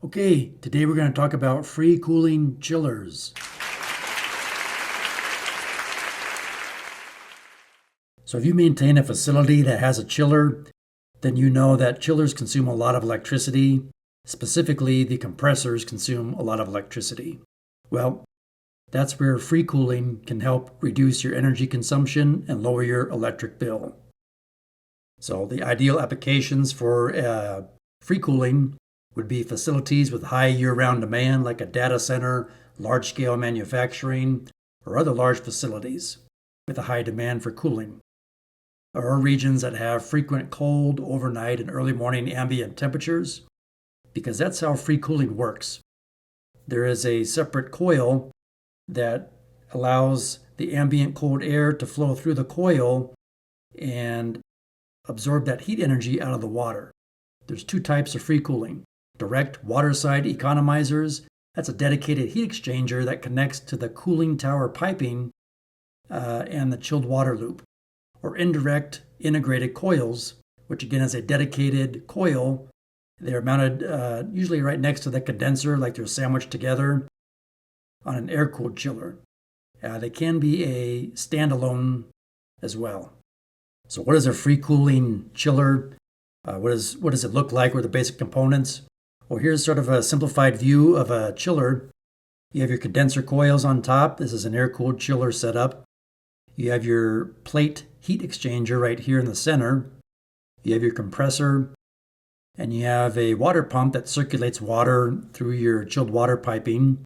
Okay, today we're going to talk about free cooling chillers. So if you maintain a facility that has a chiller, then you know that chillers consume a lot of electricity. Specifically, the compressors consume a lot of electricity. Well, that's where free cooling can help reduce your energy consumption and lower your electric bill. So the ideal applications for free cooling would be facilities with high year-round demand like a data center, large-scale manufacturing, or other large facilities with a high demand for cooling. Or regions that have frequent cold, overnight, and early morning ambient temperatures, because that's how free cooling works. There is a separate coil that allows the ambient cold air to flow through the coil and absorb that heat energy out of the water. There's two types of free cooling. Direct waterside economizers, that's a dedicated heat exchanger that connects to the cooling tower piping and the chilled water loop. Or indirect integrated coils, which again is a dedicated coil. They're mounted usually right next to the condenser, like they're sandwiched together on an air-cooled chiller. They can be a standalone as well. So what is a free cooling chiller? What does it look like? What are the basic components? Well, here's sort of a simplified view of a chiller. You have your condenser coils on top. This is an air-cooled chiller setup. You have your plate heat exchanger right here in the center. You have your compressor, and you have a water pump that circulates water through your chilled water piping.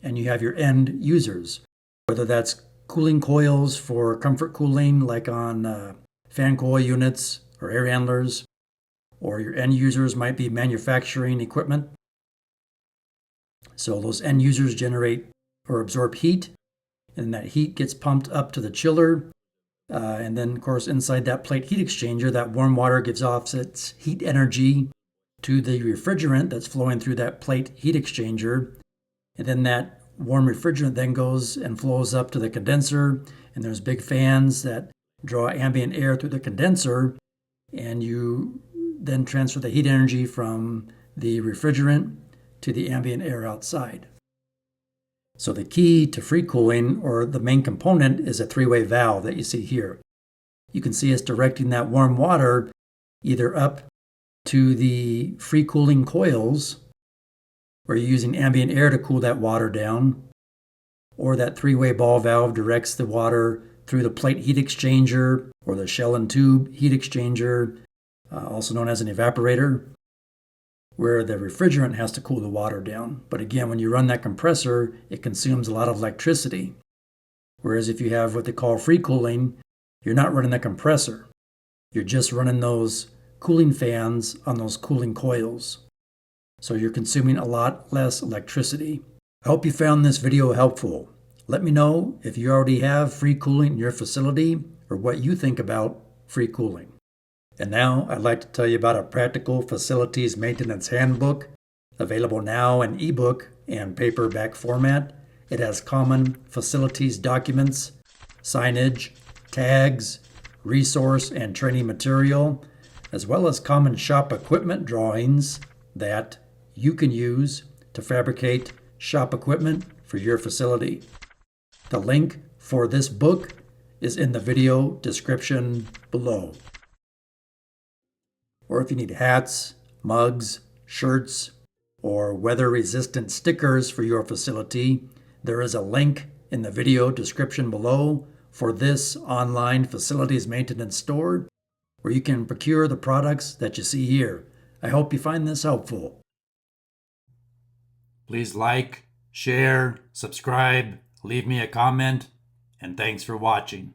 And you have your end users, whether that's cooling coils for comfort cooling, like on fan coil units or air handlers, or your end users might be manufacturing equipment. So those end users generate or absorb heat, and that heat gets pumped up to the chiller. And then, of course, inside that plate heat exchanger, that warm water gives off its heat energy to the refrigerant that's flowing through that plate heat exchanger. And then that warm refrigerant then goes and flows up to the condenser, and there's big fans that draw ambient air through the condenser, and you then transfer the heat energy from the refrigerant to the ambient air outside. So the key to free cooling, or the main component, is a three-way valve that you see here. You can see us directing that warm water either up to the free cooling coils, where you're using ambient air to cool that water down, or that three-way ball valve directs the water through the plate heat exchanger or the shell and tube heat exchanger, also known as an evaporator, where the refrigerant has to cool the water down. But again, when you run that compressor, it consumes a lot of electricity. Whereas if you have what they call free cooling, you're not running the compressor. You're just running those cooling fans on those cooling coils. So you're consuming a lot less electricity. I hope you found this video helpful. Let me know if you already have free cooling in your facility or what you think about free cooling. And now I'd like to tell you about a practical facilities maintenance handbook, available now in ebook and paperback format. It has common facilities documents, signage, tags, resource and training material, as well as common shop equipment drawings that you can use to fabricate shop equipment for your facility. The link for this book is in the video description below. Or if you need hats, mugs, shirts, or weather-resistant stickers for your facility, there is a link in the video description below for this online facilities maintenance store where you can procure the products that you see here. I hope you find this helpful. Please like, share, subscribe, leave me a comment, and thanks for watching.